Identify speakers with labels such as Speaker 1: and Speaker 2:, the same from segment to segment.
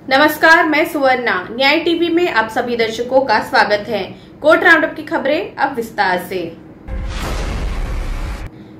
Speaker 1: नमस्कार, मैं सुवर्णा। न्याय टीवी में आप सभी दर्शकों का स्वागत है। कोर्ट राउंडअप की खबरें अब विस्तार से।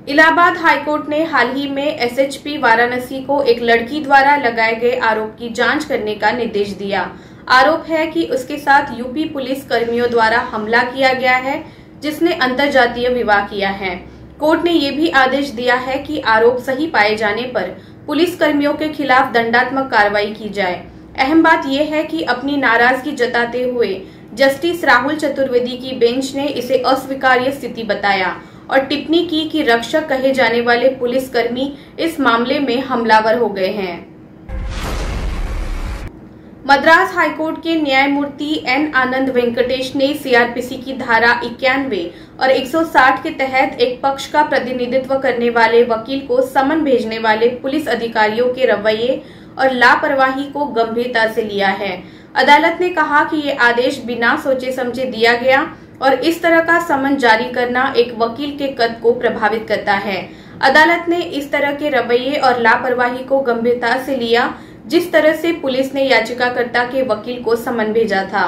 Speaker 1: इलाहाबाद हाईकोर्ट ने हाल ही में एसएचपी वाराणसी को एक लड़की द्वारा लगाए गए आरोप की जांच करने का निर्देश दिया। आरोप है कि उसके साथ यूपी पुलिस कर्मियों द्वारा हमला किया गया है, जिसने अंतरजातीय विवाह किया है। कोर्ट ने ये भी आदेश दिया है कि आरोप सही पाए जाने पर पुलिस कर्मियों के खिलाफ दंडात्मक कार्रवाई की जाए। अहम बात यह है कि अपनी नाराजगी जताते हुए जस्टिस राहुल चतुर्वेदी की बेंच ने इसे अस्वीकार्य स्थिति बताया और टिप्पणी की कि रक्षक कहे जाने वाले पुलिसकर्मी इस मामले में हमलावर हो गए हैं। मद्रास हाईकोर्ट के न्यायमूर्ति एन आनंद वेंकटेश ने सीआरपीसी की धारा 91 और 160 के तहत एक पक्ष का प्रतिनिधित्व करने वाले वकील को समन भेजने वाले पुलिस अधिकारियों के रवैये और लापरवाही को गंभीरता से लिया है। अदालत ने कहा कि ये आदेश बिना सोचे समझे दिया गया और इस तरह का समन जारी करना एक वकील के कद को प्रभावित करता है। अदालत ने इस तरह के रवैये और लापरवाही को गंभीरता से लिया, जिस तरह से पुलिस ने याचिकाकर्ता के वकील को समन भेजा था।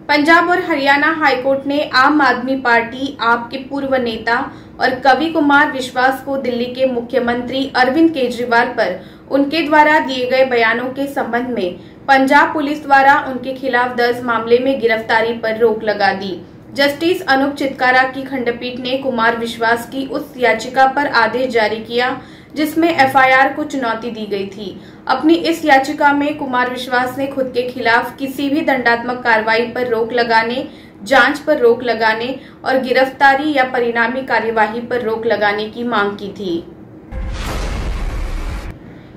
Speaker 1: पंजाब और हरियाणा हाईकोर्ट ने आम आदमी पार्टी आप के पूर्व नेता और कवि कुमार विश्वास को दिल्ली के मुख्यमंत्री अरविंद केजरीवाल पर उनके द्वारा दिए गए बयानों के संबंध में पंजाब पुलिस द्वारा उनके खिलाफ दर्ज मामले में गिरफ्तारी पर रोक लगा दी। जस्टिस अनूप चितकारा की खंडपीठ ने कुमार विश्वास की उस याचिका पर आदेश जारी किया जिसमें एफआईआर को चुनौती दी गई थी। अपनी इस याचिका में कुमार विश्वास ने खुद के खिलाफ किसी भी दंडात्मक कार्रवाई पर रोक लगाने, जांच पर रोक लगाने और गिरफ्तारी या परिणामी कार्यवाही पर रोक लगाने की मांग की थी।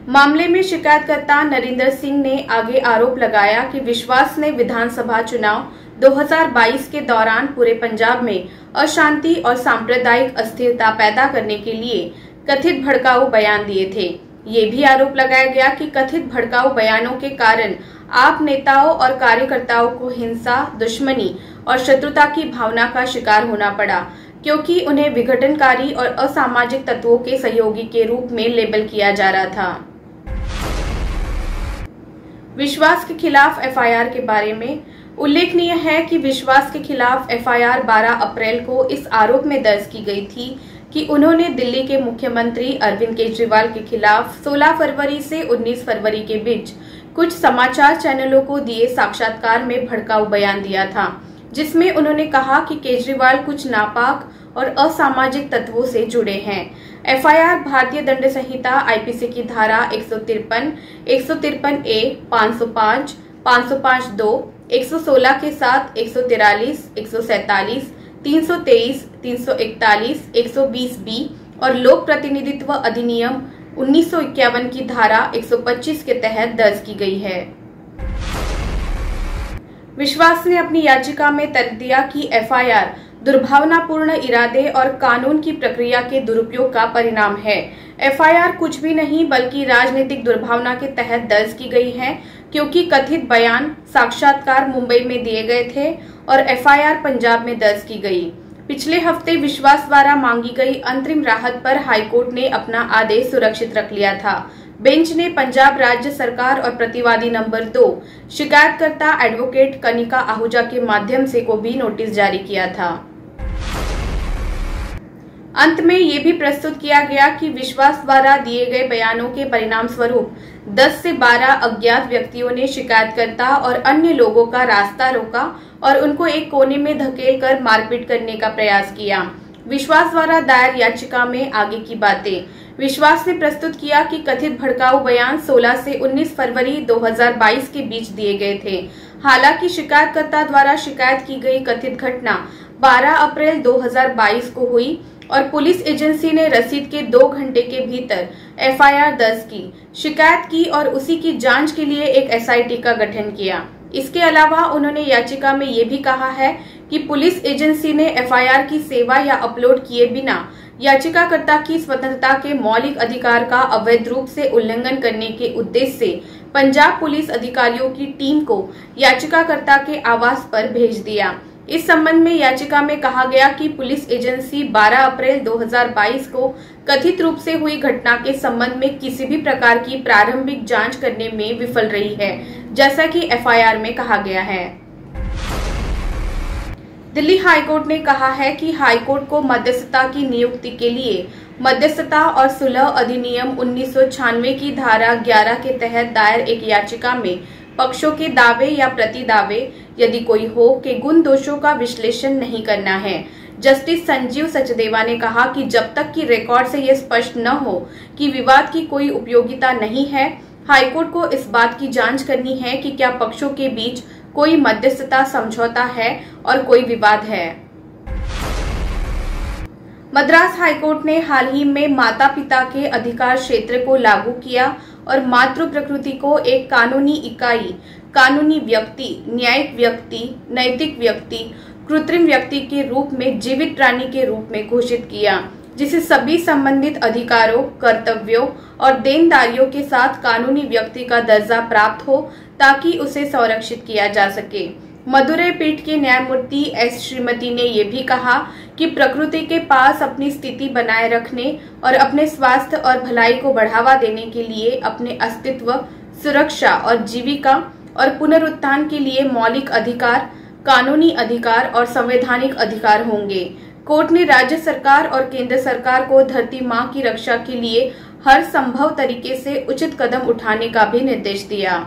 Speaker 1: मामले में शिकायतकर्ता नरेंद्र सिंह ने आगे आरोप लगाया कि विश्वास ने विधानसभा चुनाव 2022 के दौरान पूरे पंजाब में अशांति और सांप्रदायिक अस्थिरता पैदा करने के लिए कथित भड़काऊ बयान दिए थे। ये भी आरोप लगाया गया कि कथित भड़काऊ बयानों के कारण आप नेताओं और कार्यकर्ताओं को हिंसा, दुश्मनी और शत्रुता की भावना का शिकार होना पड़ा, क्योंकि उन्हें विघटनकारी और असामाजिक तत्वों के सहयोगी के रूप में लेबल किया जा रहा था। विश्वास के खिलाफ एफआईआर के बारे में उल्लेखनीय है कि विश्वास के खिलाफ एफआईआर 12 अप्रैल को इस आरोप में दर्ज की गई थी कि उन्होंने दिल्ली के मुख्यमंत्री अरविंद केजरीवाल के खिलाफ 16 फरवरी से 19 फरवरी के बीच कुछ समाचार चैनलों को दिए साक्षात्कार में भड़काऊ बयान दिया था, जिसमें उन्होंने कहा कि केजरीवाल कुछ नापाक और असामाजिक तत्वों से जुड़े हैं। एफआईआर भारतीय दंड संहिता आईपीसी की धारा 153, 153A, 505, 505(2), 116 के साथ 143, 147, 323, 341, 120B और लोक प्रतिनिधित्व अधिनियम 1951 की धारा 125 के तहत दर्ज की गई है। विश्वास ने अपनी याचिका में तर्क दिया कि एफआईआर दुर्भावनापूर्ण इरादे और कानून की प्रक्रिया के दुरुपयोग का परिणाम है। एफआईआर कुछ भी नहीं बल्कि राजनीतिक दुर्भावना के तहत दर्ज की गई है, क्योंकि कथित बयान साक्षात्कार मुंबई में दिए गए थे और एफआईआर पंजाब में दर्ज की गई। पिछले हफ्ते विश्वास द्वारा मांगी गई अंतरिम राहत पर हाईकोर्ट ने अपना आदेश सुरक्षित रख लिया था। बेंच ने पंजाब राज्य सरकार और प्रतिवादी नंबर 2 शिकायतकर्ता एडवोकेट कनिका आहूजा के माध्यम से को भी नोटिस जारी किया था। अंत में ये भी प्रस्तुत किया गया कि विश्वास द्वारा दिए गए बयानों के परिणाम स्वरूप 10 से 12 अज्ञात व्यक्तियों ने शिकायतकर्ता और अन्य लोगों का रास्ता रोका और उनको एक कोने में धकेलकर मारपीट करने का प्रयास किया। विश्वास द्वारा दायर याचिका में आगे की बातें। विश्वास ने प्रस्तुत किया कि कथित भड़काऊ बयान 16 से 19 फरवरी 2022 के बीच दिए गए थे। हालांकि शिकायतकर्ता द्वारा शिकायत की गई कथित घटना 12 अप्रैल 2022 को हुई और पुलिस एजेंसी ने रसीद के 2 घंटे के भीतर एफआईआर दर्ज की, शिकायत की और उसी की जांच के लिए एक एसआईटी का गठन किया। इसके अलावा उन्होंने याचिका में ये भी कहा है कि पुलिस एजेंसी ने एफआईआर की सेवा या अपलोड किए बिना याचिकाकर्ता की स्वतंत्रता के मौलिक अधिकार का अवैध रूप से उल्लंघन करने के उद्देश्य से पंजाब पुलिस अधिकारियों की टीम को याचिकाकर्ता के आवास पर भेज दिया। इस संबंध में याचिका में कहा गया कि पुलिस एजेंसी 12 अप्रैल 2022 को कथित रूप से हुई घटना के संबंध में किसी भी प्रकार की प्रारंभिक जांच करने में विफल रही है, जैसा कि एफआईआर में कहा गया है। दिल्ली हाईकोर्ट ने कहा है कि हाईकोर्ट को मध्यस्थता की नियुक्ति के लिए मध्यस्थता और सुलह अधिनियम 1996 की धारा 11 के तहत दायर एक याचिका में पक्षों के दावे या प्रतिदावे, यदि कोई हो, के गुण दोषों का विश्लेषण नहीं करना है। जस्टिस संजीव सचदेवा ने कहा कि जब तक कि रिकॉर्ड से यह स्पष्ट न हो कि विवाद की कोई उपयोगिता नहीं है, हाईकोर्ट को इस बात की जांच करनी है कि क्या पक्षों के बीच कोई मध्यस्थता समझौता है और कोई विवाद है। मद्रास हाईकोर्ट ने हाल ही में माता पिता के अधिकार क्षेत्र को लागू किया और मातृ प्रकृति को एक कानूनी इकाई, कानूनी व्यक्ति, न्यायिक व्यक्ति, नैतिक व्यक्ति, कृत्रिम व्यक्ति के रूप में जीवित प्राणी के रूप में घोषित किया, जिसे सभी संबंधित अधिकारों, कर्तव्यों और देनदारियों के साथ कानूनी व्यक्ति का दर्जा प्राप्त हो ताकि उसे संरक्षित किया जा सके। मदुरै पीठ के न्यायमूर्ति एस श्रीमती ने यह भी कहा कि प्रकृति के पास अपनी स्थिति बनाए रखने और अपने स्वास्थ्य और भलाई को बढ़ावा देने के लिए अपने अस्तित्व, सुरक्षा और जीविका और पुनरुत्थान के लिए मौलिक अधिकार, कानूनी अधिकार और संवैधानिक अधिकार होंगे। कोर्ट ने राज्य सरकार और केंद्र सरकार को धरती मां की रक्षा के लिए हर संभव तरीके से उचित कदम उठाने का भी निर्देश दिया।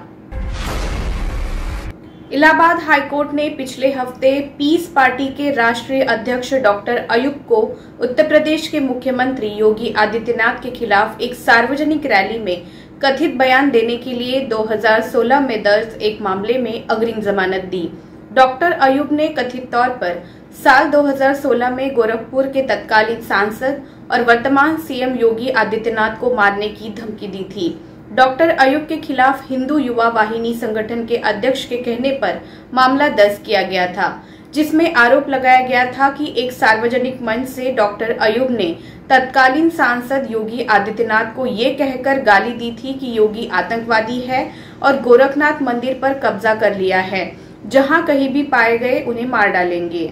Speaker 1: इलाहाबाद हाईकोर्ट ने पिछले हफ्ते पीस पार्टी के राष्ट्रीय अध्यक्ष डॉक्टर अयूब को उत्तर प्रदेश के मुख्यमंत्री योगी आदित्यनाथ के खिलाफ एक सार्वजनिक रैली में कथित बयान देने के लिए 2016 में दर्ज एक मामले में अग्रिम जमानत दी। डॉक्टर अयूब ने कथित तौर पर साल 2016 में गोरखपुर के तत्कालीन सांसद और वर्तमान सीएम योगी आदित्यनाथ को मारने की धमकी दी थी। डॉक्टर अयूब के खिलाफ हिंदू युवा वाहिनी संगठन के अध्यक्ष के कहने पर मामला दर्ज किया गया था, जिसमें आरोप लगाया गया था कि एक सार्वजनिक मंच से डॉक्टर अयूब ने तत्कालीन सांसद योगी आदित्यनाथ को ये कहकर गाली दी थी कि योगी आतंकवादी है और गोरखनाथ मंदिर पर कब्जा कर लिया है, जहां कहीं भी पाए गए उन्हें मार डालेंगे।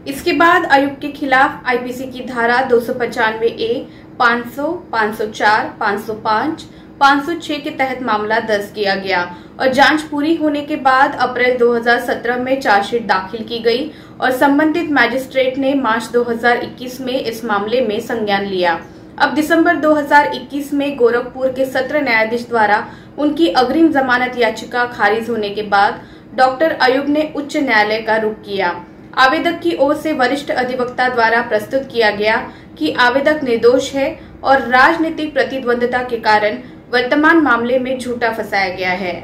Speaker 1: इसके बाद अयूब के खिलाफ आईपीसी की धारा 295A, 500, 504, 505, 506 के तहत मामला दर्ज किया गया और जांच पूरी होने के बाद अप्रैल 2017 में चार्जशीट दाखिल की गई और संबंधित मैजिस्ट्रेट ने मार्च 2021 में इस मामले में संज्ञान लिया। अब दिसंबर 2021 में गोरखपुर के सत्र न्यायाधीश द्वारा उनकी अग्रिम जमानत याचिका खारिज होने के बाद डॉक्टर अयूब ने उच्च न्यायालय का रुख किया। आवेदक की ओर से वरिष्ठ अधिवक्ता द्वारा प्रस्तुत किया गया कि आवेदक निर्दोष है और राजनीतिक प्रतिद्वंद्विता के कारण वर्तमान मामले में झूठा फंसाया गया है।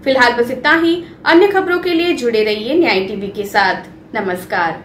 Speaker 1: फिलहाल बस इतना ही। अन्य खबरों के लिए जुड़े रहिए न्याय टीवी के साथ। नमस्कार।